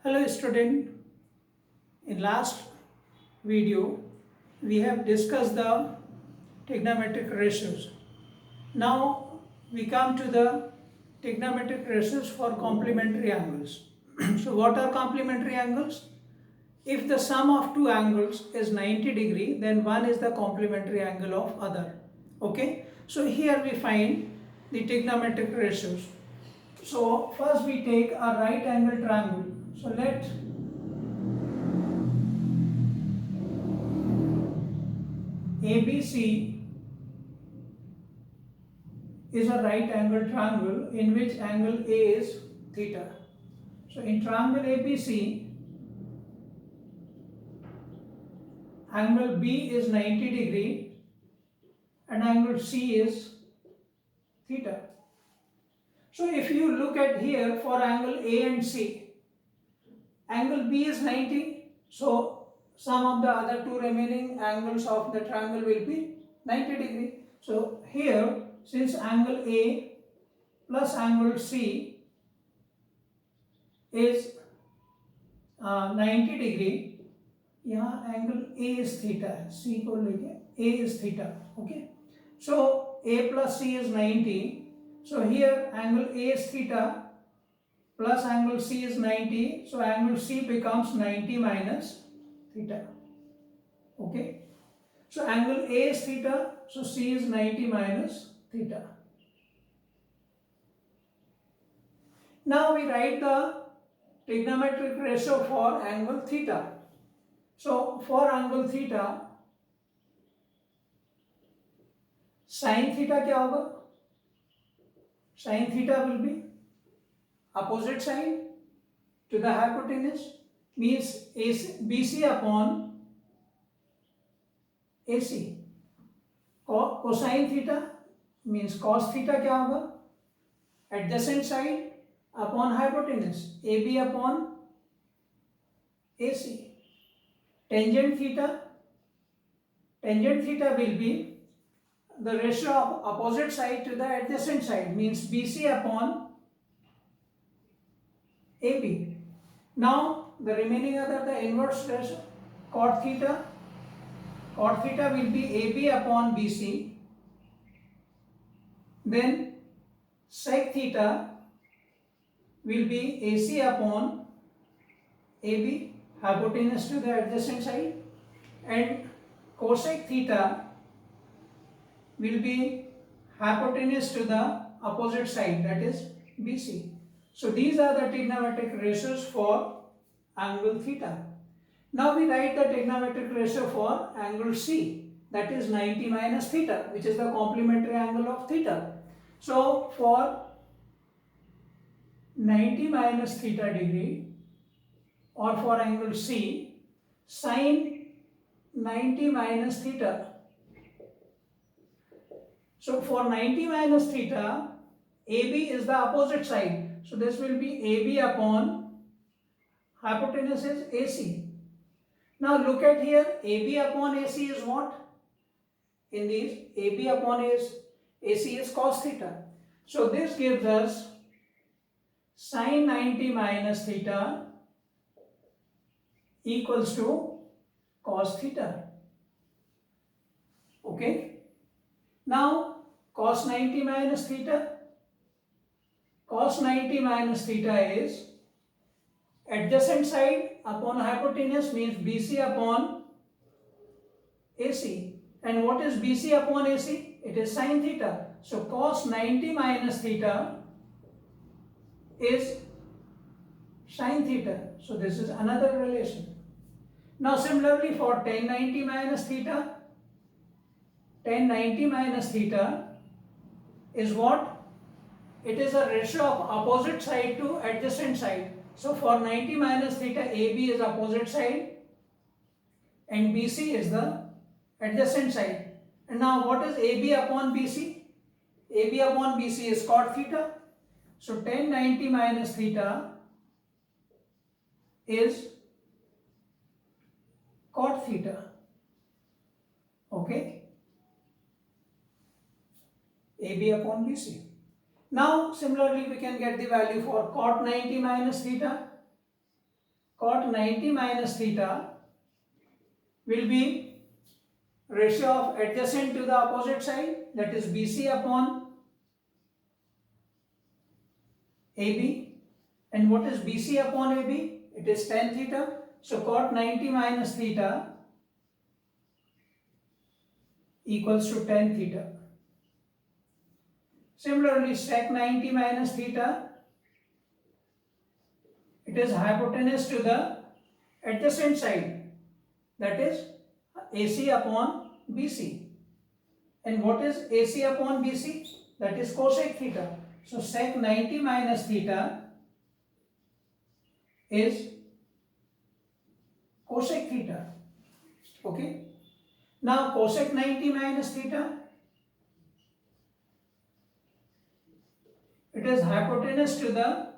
Hello student, in last video we have discussed the trigonometric ratios. Now we come to the trigonometric ratios for complementary angles. So what are complementary angles? If the sum of two angles is 90 degree, then one is the complementary angle of other. Okay, so here we find the trigonometric ratios. So first we take a right angle triangle. So let ABC is a right angle triangle in which angle A is theta. So in triangle ABC, angle B is 90 degree and angle C is theta. So if you look at here for angle A and C, angle B is 90, so sum of the other two remaining angles of the triangle will be 90 degree. So here, since angle A plus angle C is 90 degree, यहाँ angle A is theta है, C को लेके A is theta, okay. So A plus C is 90. So here angle A is theta plus angle C is 90. So angle C becomes 90 minus theta, okay. So angle A is theta, so C is 90 minus theta. Now we write the trigonometric ratio for angle theta. So for angle theta, sin theta क्या होगा? Sin theta will be opposite side to the hypotenuse, means BC upon AC. Cosine theta means cos theta क्या होगा? Adjacent side upon hypotenuse, AB upon AC. Tangent theta will be the ratio of opposite side to the adjacent side, means BC upon AB. Now the remaining other, the inverse ratio, cot theta will be AB upon BC. Then sec theta will be AC upon AB, hypotenuse to the adjacent side, and cosec theta will be hypotenuse to the opposite side, that is BC. So these are the trigonometric ratios for angle theta. Now we write the trigonometric ratio for angle C, that is 90 minus theta, which is the complementary angle of theta. So for 90 minus theta degree, or for angle C, sin 90 minus theta. So for 90 minus theta, AB is the opposite side. So this will be AB upon hypotenuse is AC. Now look at here, AB upon AC is what? In these, AB upon AC is cos theta. So this gives us sin 90 minus theta equals to cos theta. Okay. Now cos 90 minus theta. Cos 90 minus theta is adjacent side upon hypotenuse, means BC upon AC. And what is BC upon AC? It is sin theta. So cos 90 minus theta is sin theta. So this is another relation. Now similarly for tan 90 minus theta, tan 90 minus theta is what? It is a ratio of opposite side to adjacent side. So for 90 minus theta, AB is opposite side and BC is the adjacent side. And now what is AB upon BC? AB upon BC is cot theta. So tan 90 minus theta is cot theta. Okay. AB upon BC. Now similarly we can get the value for cot 90 minus theta. cot 90 minus theta will be ratio of adjacent to the opposite side, that is BC upon AB. And what is BC upon AB? It is tan theta. So cot 90 minus theta equals to tan theta. Similarly, sec 90 minus theta, it is hypotenuse to the adjacent side, that is AC upon BC. And what is AC upon BC? That is cosec theta. So sec 90 minus theta is cosec theta. Okay. Now cosec 90 minus theta, it is hypotenuse to the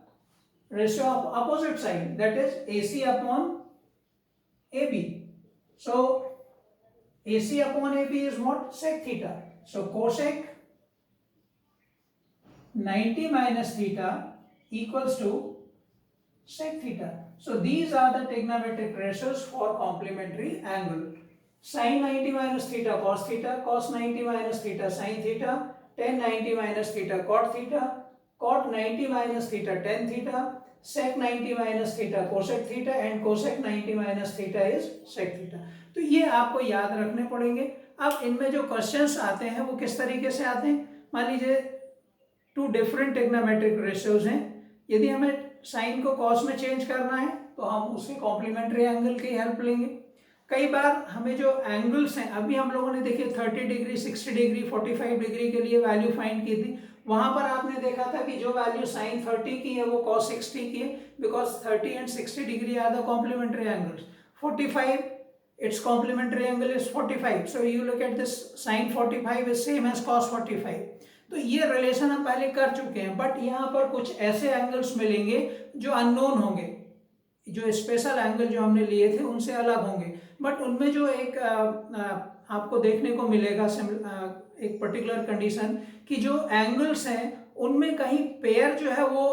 ratio of opposite side, that is AC upon AB. So AC upon AB is what? Sec theta. So cosec 90 minus theta equals to sec theta. So these are the trigonometric ratios for complementary angle. Sin 90 minus theta cos theta, cos 90 minus theta sin theta, tan 90 minus theta cot theta, cot 90 minus theta tan theta, sec 90 minus theta cosec theta, and cosec 90 minus theta is sec theta. तो ये आपको याद रखने पड़ेंगे. अब इनमें जो questions आते हैं वो किस तरीके से आते हैं. मान लीजिए टू डिफरेंट ट्रिग्नोमेट्रिक रेशियोज हैं. यदि हमें साइन को कॉस में चेंज करना है तो हम उसके कॉम्प्लीमेंट्री एंगल की हेल्प लेंगे. कई बार हमें जो एंगल्स हैं, अभी हम लोगों ने देखिए 30 डिग्री 60 डिग्री 45 डिग्री के लिए वैल्यू फाइंड की थी. वहां पर आपने देखा था कि जो वैल्यू साइन 30 की है वो कॉस 60 की है, because 30 and 60 degree are the complementary angles. 45 its complementary angle is 45, so you look at this sin 45 is same as cos 45. तो ये रिलेशन हम पहले कर चुके हैं, बट यहाँ पर कुछ ऐसे एंगल्स मिलेंगे जो अननोन होंगे. जो स्पेशल एंगल जो हमने लिए थे उनसे अलग होंगे, बट उनमें जो एक आपको देखने को मिलेगा एक पर्टिकुलर कंडीशन कि जो एंगल्स हैं उनमें कहीं पेयर जो है वो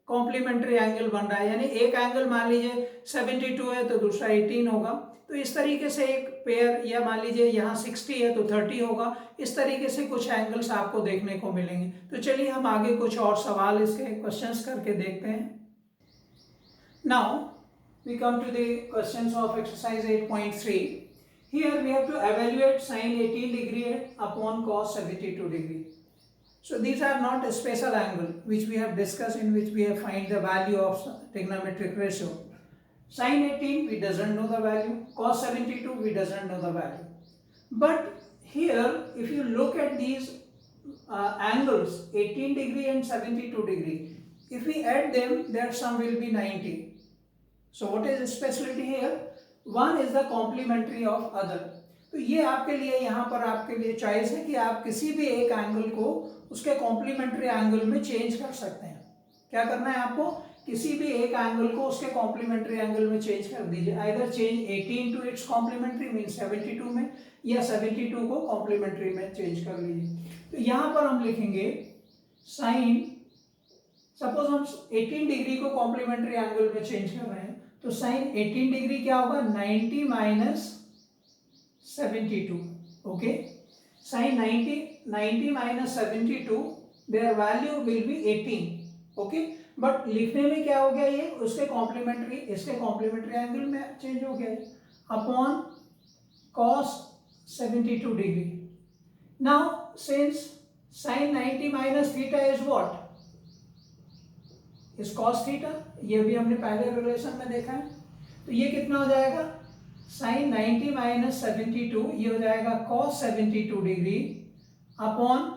कॉम्प्लीमेंट्री एंगल बन रहा है. यानी एक एंगल मान लीजिए 72 है तो दूसरा 18 होगा. तो इस तरीके से एक पेयर, या मान लीजिए यहाँ 60 है तो 30 होगा. इस तरीके से कुछ एंगल्स आपको देखने को मिलेंगे. तो चलिए हम आगे कुछ और सवाल इसके क्वेश्चंस करके देखते हैं. Now we come to the questions of exercise 8.3. Here we have to evaluate sin 18 degree upon cos 72 degree. So these are not a special angle which we have discussed, in which we have find the value of trigonometric ratio. Sin 18 we doesn't know the value, cos 72 we doesn't know the value. But here if you look at these angles 18 degree and 72 degree, if we add them their sum will be 90. So what is the specialty here? One is the complementary of other. तो ये आपके लिए यहाँ पर आपके लिए choice है कि आप किसी भी एक एंगल को उसके कॉम्प्लीमेंट्री एंगल में चेंज कर सकते हैं. क्या करना है आपको? किसी भी एक एंगल को उसके कॉम्प्लीमेंट्री एंगल में चेंज कर दीजिए. Either change 18 to its complementary mean 72 में, या 72 को कॉम्प्लीमेंट्री में चेंज कर लीजिए. तो यहाँ पर हम लिखेंगे साइन, सपोज हम 18 डिग्री को कॉम्प्लीमेंट्री एंगल में चेंज कर रहे हैं, तो साइन 18 डिग्री क्या होगा? 90 minus 72. Okay, sine 90 minus 72 their value will be 18. Okay, but लिखने में क्या हो गया? ये उसके कॉम्प्लीमेंट्री, इसके कॉम्प्लीमेंट्री एंगल में चेंज हो गया upon cos 72 degree. Now since sin 90 minus theta is what? Is cos theta. ये भी हमने पहले रिलेशन में देखा है. तो ये कितना हो जाएगा? sin 90 माइनस 72, ये हो जाएगा cos 72 degree upon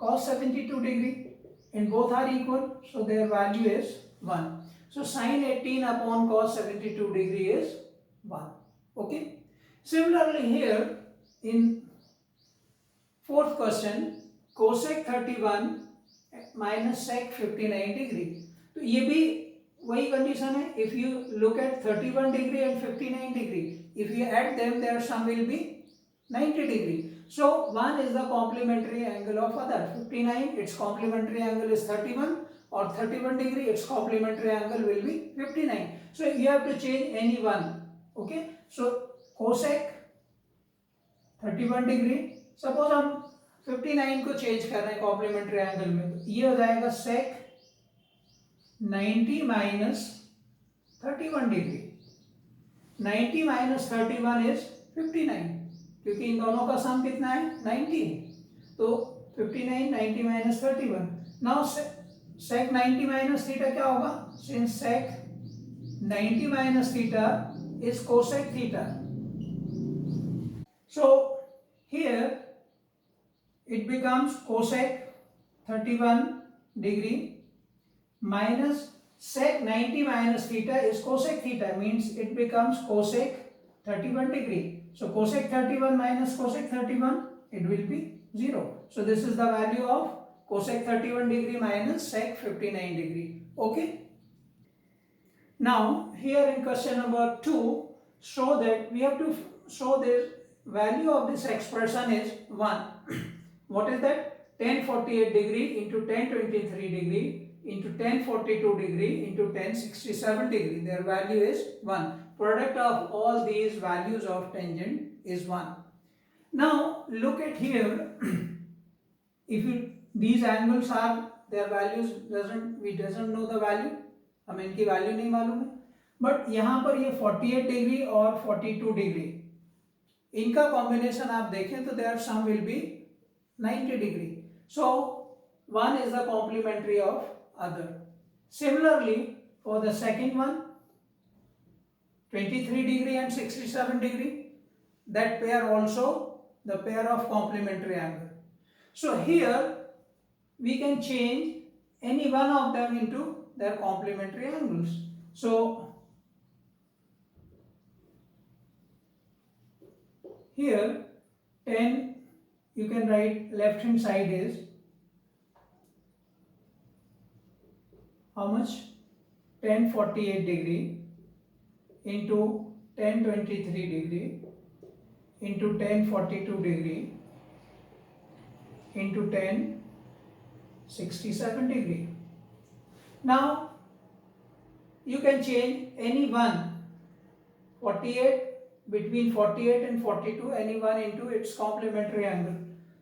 cos 72 degree. And both are equal, so their value is 1. So sin 18 upon cos 72 degree is 1. Okay. Similarly here in fourth question, cosec 31 minus sec 59 degree. तो ये भी वही condition है. If you look at 31 degree and 59 degree, if you add them, their sum will be 90 degree. So one is the complementary angle of other. 59, its complementary angle is 31. or 31 degree, its complementary angle will be 59. So you have to change any one. Okay, so cosec 31 degree, suppose हम 59 को change कर रहे हैं complementary angle में, तो ये हो जाएगा sec 90 minus 31 degree. 90 minus 31 is 59, क्योंकि इन दोनों का सम कितना है 90. तो 59 90 minus 31. Now sec 90 minus theta क्या होगा, since sec 90 minus theta is cosec theta. So here it becomes cosec 31 degree minus sec 90 minus theta is cosec theta, means it becomes cosec 31 degree. So cosec 31 minus cosec 31, it will be 0. So this is the value of cosec 31 degree minus sec 59 degree. Okay. Now here in question number 2, show that we have to show this value of this expression is 1. What is that? 1048 degree into 1023 degree into 1042 degree into 1067 degree. Their value is 1. Product of all these values of tangent is 1. Now look at here. If these angles are their values, we doesn't know the value, हमें इनकी value नहीं मालूम है, but यहाँ पर ये 48 degree और 42 degree, इनका कॉम्बिनेशन आप देखें तो their sum will be 90 degree. So one is the complementary of other. Similarly for the second one, 23 degree and 67 degree, that pair also the pair of complementary angle. So here we can change any one of them into their complementary angles. So here 10, you can write left hand side is how much, 1048 degree into 1023 degree into 1042 degree into 1067 degree. Now you can change any one, 48, between 48 and 42, any one into its complementary angle.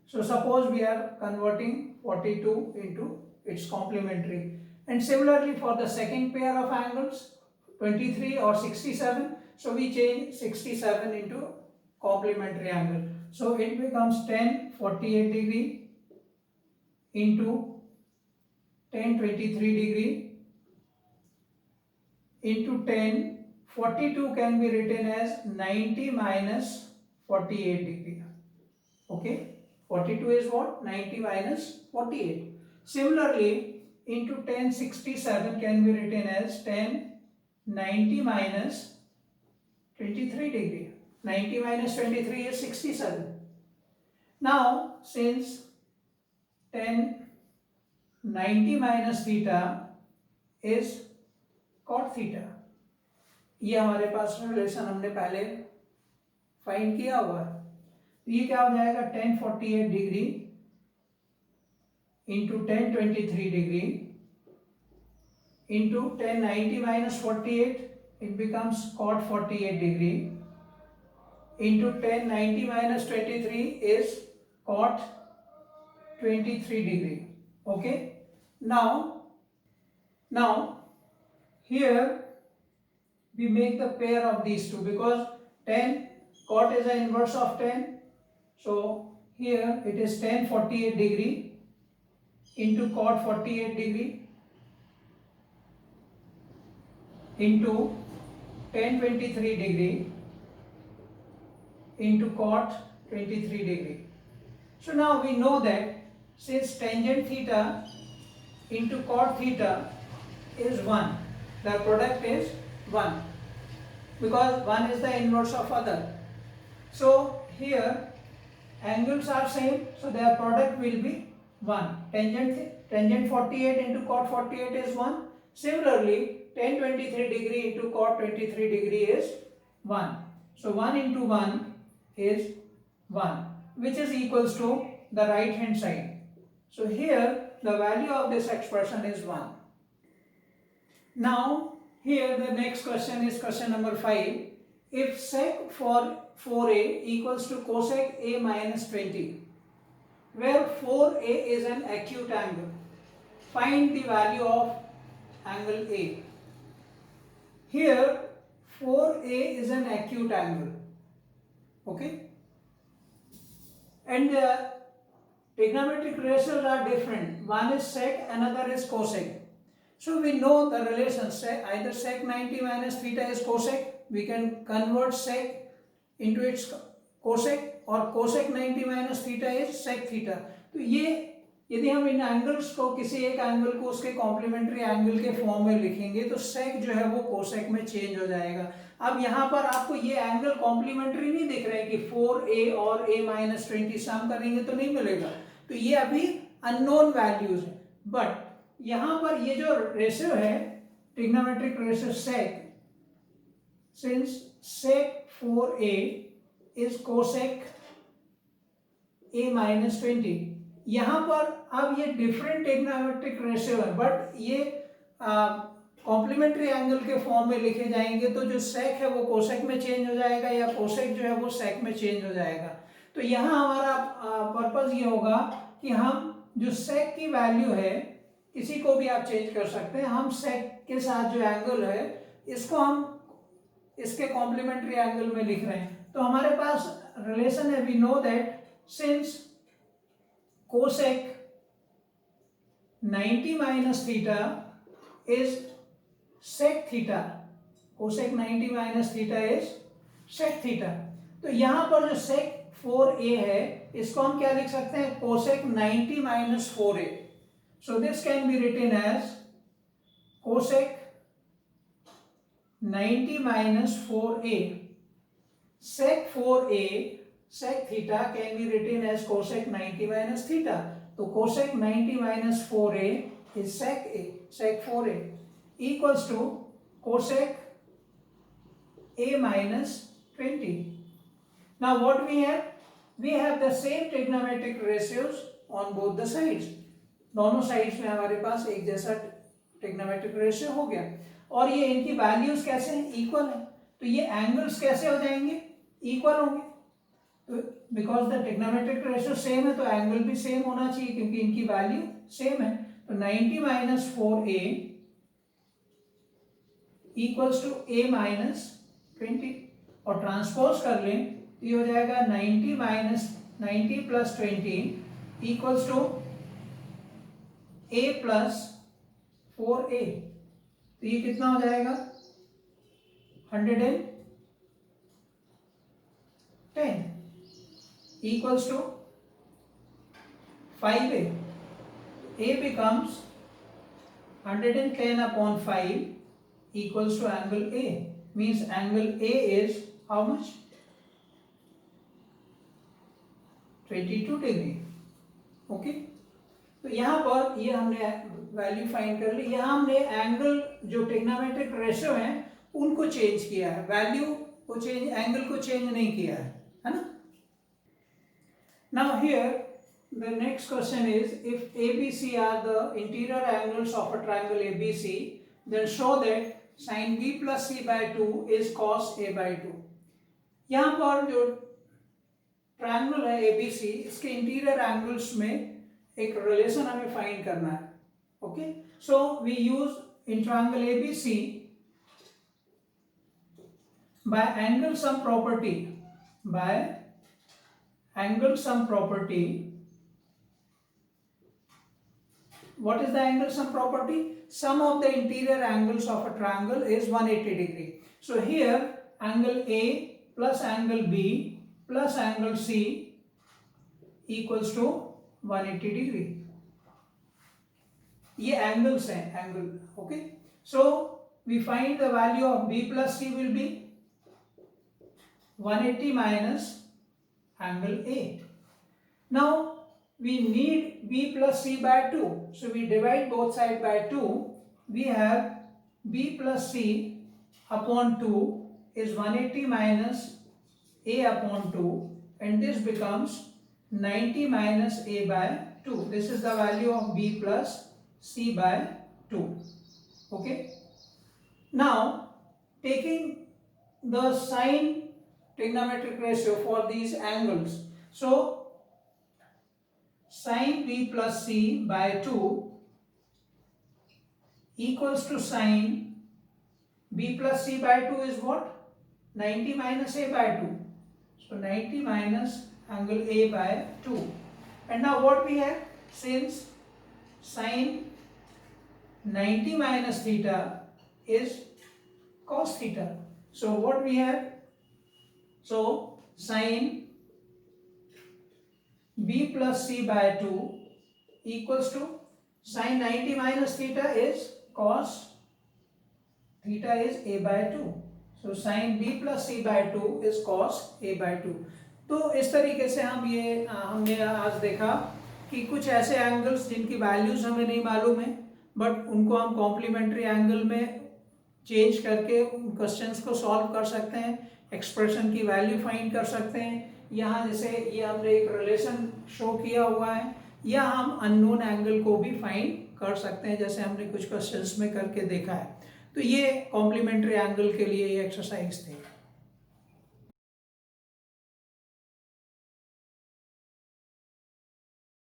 So suppose we are converting 42 into its complementary, and similarly for the second pair of angles, 23 or 67, so we change 67 into complementary angle. So it becomes 1048 degree into 1023 degree into 1042 can be written as 90 minus 48 degree. Okay, 42 is what, 90 minus 48. Similarly into 1067 can be written as 1090 minus 23 degree. 90 minus 23 is 67. Now since 1090 minus theta is cot theta, ये हमारे पास relation हमने पहले find किया हुआ है. ये क्या हो जाएगा, 1048 degree into 1023 degree into 1090 minus 48, it becomes cot 48 degree into 1090 minus 23 is cot 23 degree. Okay, now here we make the pair of these two, because 10 cot is the inverse of 10, so here it is 1048 degree into cot 48 degree into 1023 degree into cot 23 degree. So now we know that since tangent theta into cot theta is 1, the product is 1, because 1 is the inverse of other. So here angles are same, so their product will be 1. Tangent 48 into cot 48 is 1. Similarly 1023 degree into cot 23 degree is 1. So 1 into 1 is 1, which is equals to the right hand side. So here the value of this expression is 1. Now here the next question is question number 5. If sec for 4a equals to cosec a minus 20, where 4a is an acute angle, find the value of angle A. Here 4a is an acute angle, okay, and the trigonometric ratios are different. One is sec, another is cosec. So we know the relation, either sec 90 minus theta is cosec, we can convert sec into its cosec, और cosec 90 minus theta is sec theta. तो ये यदि हम इन angles को किसी एक angle को उसके कॉम्प्लीमेंट्री एंगल के फॉर्म में लिखेंगे तो सेक जो है वो कोसेक में चेंज हो जाएगा. अब यहाँ पर आपको ये एंगल कॉम्प्लीमेंट्री नहीं दिख रहे हैं कि 4a और a माइनस 20 सम करेंगे तो नहीं मिलेगा, तो ये अभी अननोन वैल्यूज है. बट यहाँ पर ये जो रेशियो है trigonometric ratio sec, since sec 4a is cosec a minus 20, यहाँ पर अब ये डिफरेंट ट्रिग्नोमेट्रिक रेशियो है बट ये कॉम्प्लीमेंट्री एंगल के फॉर्म में लिखे जाएंगे तो जो सेक है वो कोसेक में चेंज हो जाएगा या कोसेक जो है वो सेक में चेंज हो जाएगा. तो यहाँ हमारा पर्पस ये होगा कि हम जो सेक की वैल्यू है किसी को भी आप चेंज कर सकते हैं, हम सेक के साथ जो एंगल है इसको हम इसके कॉम्प्लीमेंट्री एंगल में लिख रहे हैं. तो हमारे पास रिलेशन है, we know that since cosec 90 minus theta is sec theta, cosec 90 minus theta is sec theta. तो यहां पर जो sec 4a है इसको हम क्या लिख सकते हैं, cosec 90 minus 4a. So this can be written as cosec 90 minus 4a. Sec 4a sec theta can be written as cosec 90 minus theta. तो cosec 90 minus 4a is sec 4a equals to cosec a minus 20. Now what we have? We have the same trigonometric ratios on both the sides. दोनों sides में हमारे पास एक जैसा trigonometric ratio हो गया और ये इनकी वैल्यूज कैसे हैं, इक्वल है. तो ये एंगल्स कैसे हो जाएंगे, इक्वल होंगे. तो because the trigonometric ratio same है तो एंगल भी सेम होना चाहिए क्योंकि इनकी वैल्यू सेम है. तो 90 minus 4a equals to a minus 20 और ट्रांसपोज कर लें तो ये हो जाएगा 90 minus 90 plus 20 equals to a plus 4a. तो ये कितना हो जाएगा 110 equals to 5a. A becomes 110 upon 5 equals to angle A. Means angle A is how much? 22 degree. Okay. तो यहाँ पर ये हमने वैल्यू फाइंड कर ली. यहाँ हमने एंगल जो ट्रिग्नोमेट्रिक रेशियो हैं उनको चेंज किया है, वैल्यू को चेंज, एंगल को चेंज नहीं किया है ना. Now here the next question is, if ABC are the interior angles of a triangle ABC, then show that sin B plus C by 2 is cos A by 2. यहाँ पर जो triangle है ABC इसके interior angles में एक relation हमें find करना है. Okay, so we use in triangle ABC by angle sum property, by angle sum property. What is the angle sum property? Sum of the interior angles of a triangle is 180 degree. So here angle A plus angle B plus angle C equals to 180 degree. ये angles हैं, angle. Okay, so we find the value of B plus C will be 180 minus angle A. Now we need B plus C by 2, so we divide both sides by 2. We have B plus C upon 2 is 180 minus A upon 2, and this becomes 90 minus A by 2. This is the value of B plus C by 2. Okay, Now taking the sine trigonometric ratio for these angles, so sin b plus c by 2 equals to sin b plus c by 2 is what? 90 minus a by 2. So 90 minus angle a by 2. And now what we have? Since sin 90 minus theta is cos theta. So what we have? So sin b plus c by 2 equals to sin 90 minus theta is cos theta is a by 2. So sin b plus c by 2 is cos a by 2. तो इस तरीके से हमने आज देखा कि कुछ ऐसे एंगल्स जिनकी वैल्यूज हमें नहीं मालूम है, बट उनको हम कॉम्प्लीमेंट्री एंगल में चेंज करके उन क्वेश्चंस को सॉल्व कर सकते हैं, एक्सप्रेशन की वैल्यू फाइंड कर सकते हैं। यहाँ जैसे ये हमने एक रिलेशन शो किया हुआ है, या हम अननोन एंगल को भी फाइंड कर सकते हैं, जैसे हमने कुछ क्वेश्चंस में करके देखा है। तो ये कॉम्प्लीमेंट्री एंगल के लिए ये एक्सरसाइज थी।